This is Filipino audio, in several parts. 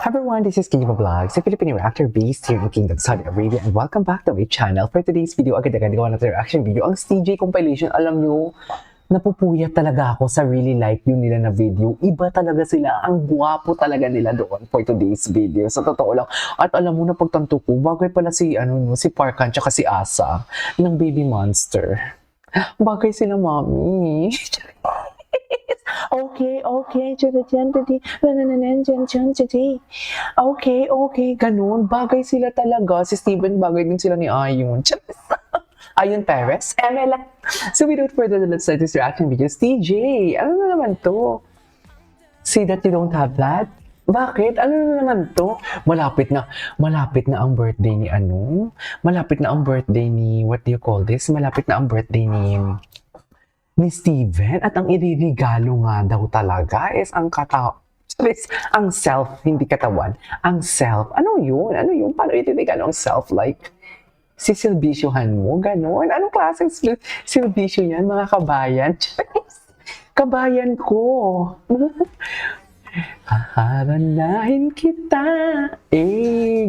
Hi everyone, this is Kiva Vlogs, a Filipino reactor based here in Kingdom, Saudi Arabia, and welcome back to my channel. For today's video, agad-agad gawa natin reaction video. Ang CJ compilation, alam nyo, napupuyat talaga ako sa really like yun nila na video. Iba talaga sila, ang guwapo talaga nila doon for today's video. Sa totoo lang, at alam mo na pagtanto ko, bagay pala si, si Parkan tsaka si Asa ng Baby Monster. Bagay sila, mami. Okay, ganun. Bagay sila talaga. Si Steven, bagay din sila ni Ayun. Ayun Perez, ML. So without further ado, let's start this reaction video. TJ, ano na naman to? See that you don't have that? Bakit? Ano na naman to? Malapit na ang birthday ni Malapit na ang birthday ni, what do you call this? Malapit na ang birthday ni Steven, at ang iririgalo nga daw talaga is ang ang self, hindi katawan. Ang self. Ano yun? Paano iririgalo ang self? Like, sisilbisyohan mo? Ganon? Anong klaseng silbisyo yan, mga kabayan? Kabayan ko. Haharanahin kita.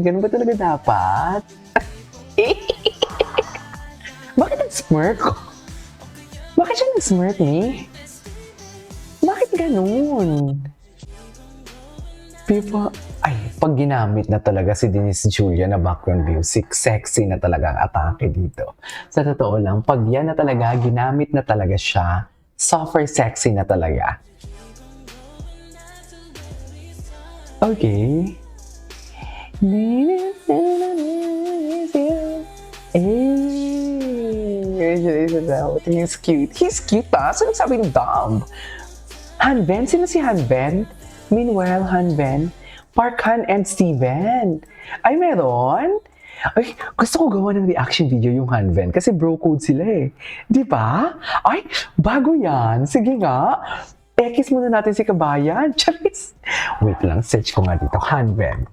Ganun ba talaga dapat? Bakit nag-smirk? Bakit siya nag-smirk ni? Bakit ganun? Pag ginamit na talaga si Denise Julia na background music, sexy na talaga ang atake dito. Sa totoo lang, pag yan na talaga, ginamit na talaga siya, super sexy na talaga. Okay. He's cute. He's cute pa. So nagsabing dumb. Hanben? Sino si Hanben? Meanwhile, Hanben, Parkan and Steven. Ay, meron? Ay, gusto ko gawa ng reaction video yung Hanben kasi bro code sila eh. Di ba? Ay, bago yan. Sige nga. Ekis muna natin si Kabayan. Charis. Wait lang, search ko nga dito. Hanben.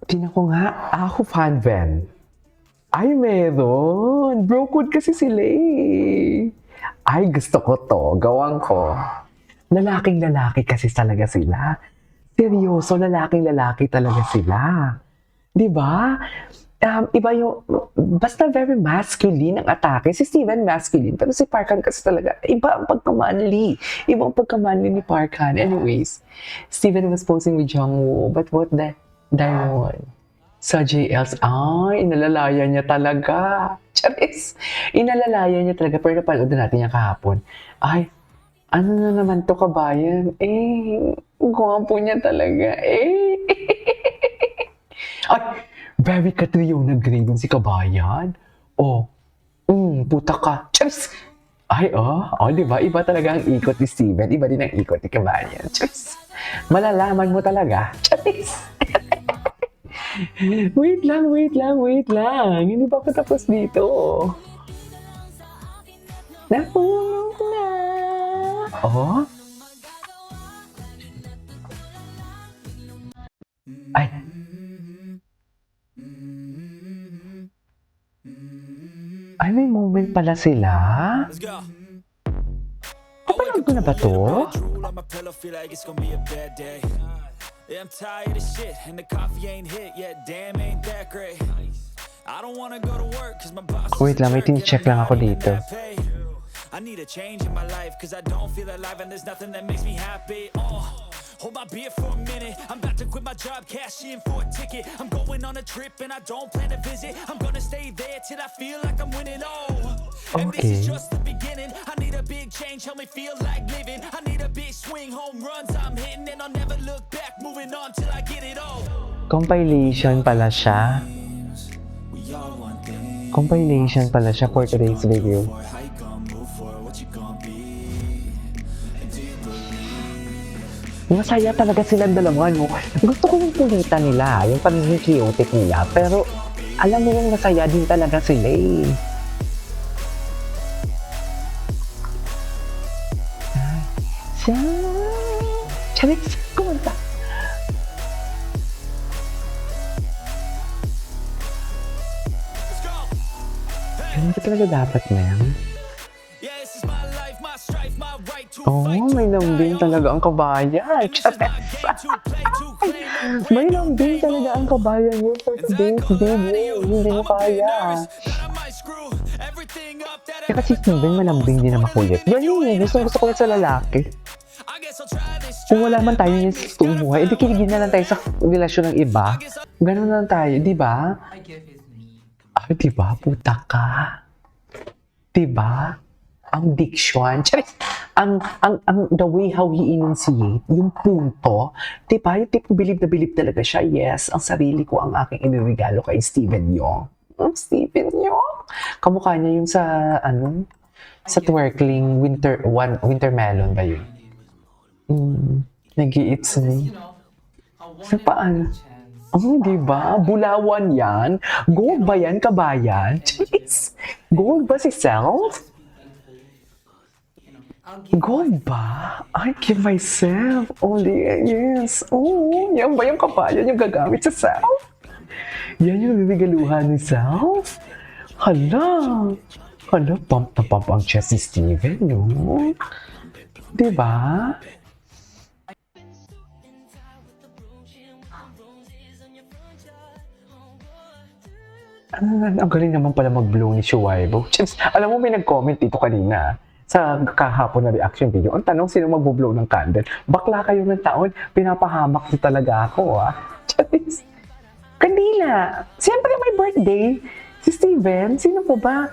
Tingnan ko nga, ako Hanben. Ay, meron. Bro code kasi sila eh. Ay, gusto ko to. Gawang ko. Lalaking-lalaki kasi talaga sila. Seryoso, lalaking-lalaki talaga sila. Diba? Iba yung, basta very masculine ang atake. Si Steven masculine, pero si Parkan kasi talaga, iba ang pagkamanly. Iba ang pagkamanly ni Parkan. Anyways, Steven was posing with Jungwoo, but what the Diamond? Sa JLs, inalalaya niya talaga. Charis! Inalalaya niya talaga, pero napanood na natin yung kahapon. Ay, ano na naman to, Kabayan? Gwapo niya talaga. Ay, very katrio na grading si Kabayan. Puta ka. Charis! Ay, diba? Iba talaga ang ikot ni Steven. Iba din ang ikot ni Kabayan. Charis! Malalaman mo talaga. Charis! Wait lang. Hindi pa ako tapos dito. Nahulog na. Ay. Ay, may moment pala sila. Kapanood ko na ba to? Yeah, I'm tired of shit, and the coffee ain't hit yet. Damn, ain't that great. I don't wanna go to work, cause my boss. Wait lang, may tin-check lang ako dito. I need a change in my life, cause I don't feel alive, and there's nothing that makes me happy. Hold my beer for a minute. I'm about to quit my job, cash in for a ticket. I'm going on a trip, and I don't plan to visit. I'm gonna stay there till I feel like I'm winning. And this is just the beginning. I need a big change, help me feel like living. I need a big swing, home runs I'm hitting, and I'll never look back. Moving on till I get it all. Compilation pala siya. Compilation pala siya for today's video. Masaya talaga silang dalawa, no? Gusto ko yung pulita nila, yung pagiging chaotic nila, pero alam mo yung masaya din talaga sila eh. Charis, kumanta. Ganda talaga dapat, ma'am? Yeah, this is my life, my strife, my right to Oh, fight, may to lambing die. talaga ang kabayan. This is my game to play, to claim no May brand new lambing name. talaga ang kabayan niyo for Is that today's gonna lie to video. you? Hindi mo I'm a bit kaya. nervous that I might screw everything up that I Kaya kasi Steven, malambing din na makulit. Yan yun, gusto ko yan sa lalaki. I guess I'll try this. Kung wala man tayo yung sa totoong buhay, edi kiligin na lang tayo sa relasyon ng iba. Ganun na lang tayo, di ba? My gift is me. Ah, di ba? Puta ka. Di ba? Ang diction, charis, the way how he enunciate, yung punto, di ba? Yung tipo bilib na bilib talaga siya. Yes, ang sarili ko ang aking iniregalo kay Steven Yeun. Steven Yeun? Kamukha niya yung sa, sa twerkling winter melon ba yun? Nag-i-eats You know, a one Sa in paan? a chance. Oh, di ba? Bulawan yan. Gold ba yan, kabayan? Jeez. Gold ba si Self? I'll give Gold ba? I give myself. Oh, yes. Oh, yan ba yung kabayan yung gagamit sa Self? Yan yung niligaluhan ni Self? Hala. Hala, pump na pump ang chest ni Steven, no? Di ba? Ang galing naman pala mag-blow ni Shuaibo. Chips, alam mo may nag-comment dito kanina sa kahapon na reaction video. Ang tanong, sino mag-blow ng candle? Bakla kayo ng taon, pinapahamak niyo talaga ako, ah. Chips. Kandila. Siyempre may birthday. Si Steven, sino po ba?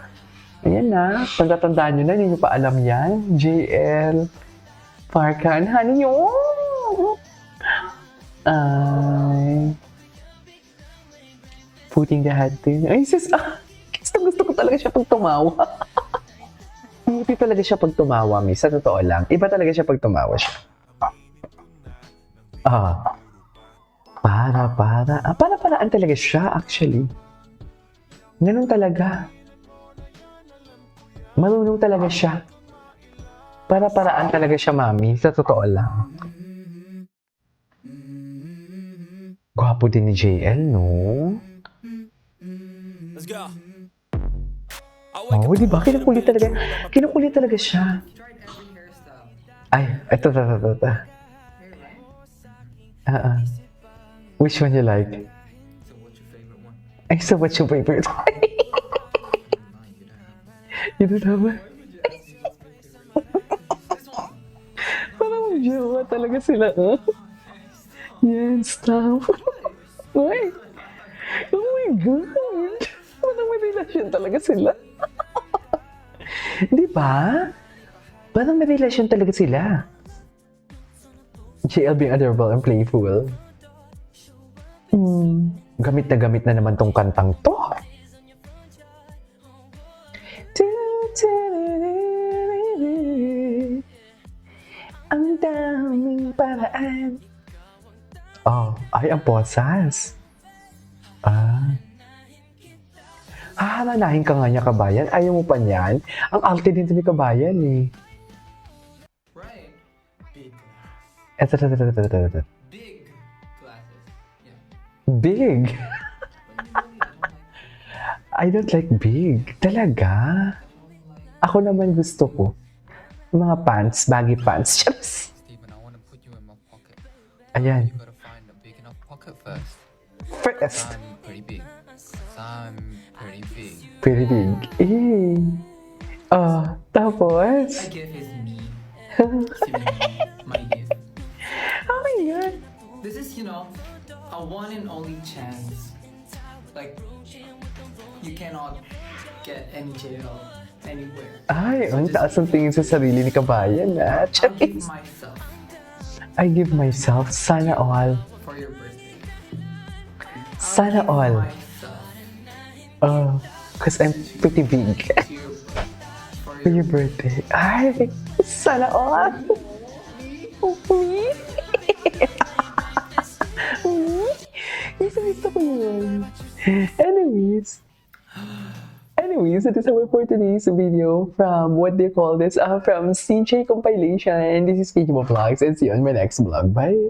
Ayan na, tanda-tandaan nyo na, hindi nyo pa alam yan. JL Parkan, honey, oh! Ay... Putting the head in. Ay, sis, gusto ko talaga siya pag tumawa. Buti talaga siya pag tumawa, miss. Sa totoo lang. Iba talaga siya pag tumawa siya. Para-paraan talaga siya, actually. Ganun talaga. Marunong talaga siya. Para-paraan talaga siya, mami. Sa totoo lang. Gwapo din ni JL, no? Let's go. Oh, di ba? Kinukulit talaga. Kinukulit talaga siya. tried every hairstyle. Ay, ito. Hair, right? Which one you like? So what's your favorite one? Ay, so what's your favorite? Mine, You you don't have one. don't have one? This one. Parang jowa talaga sila, oh. Yan, stop. Uy! Oh my God! Parang may relasyon talaga sila. Di ba? Parang may relasyon talaga sila. JL being adorable and playful. Gamit na naman tong kantang to. Ang daming paraan. Oh, ay, ang posas. Manahin ka nga niya, kabayan. Ayaw mo pa niyan. Ang arte din ni kabayan, eh. Right. Big. Ito. Big glasses. Yeah. Big. I don't like big. Talaga? Ako naman gusto ko. Mga pants, baggy pants. Yes. Stephen, I want to put you in my pocket. Ayan. You gotta find a big enough pocket first. First. I'm pretty big. I'm pretty big. Pretty big. Eh. Tapos. My gift is me. Steven, my gift. Oh my God. This is, you know, a one and only chance. Like, you cannot get any jail anywhere. Ay, ang taas ng tingin sa sarili ni kabayan, ah. I'll give Charis. myself I give myself, sana all. for your birthday. Sana I'll all. give myself Because I'm pretty big. to you for For your birthday. Ay, sana all. Me? Gusto ko yun. Anyways, it is our for today's video from, what do you call this? From CJ Compilation. This is KJ Vlogs, and see you on my next vlog. Bye!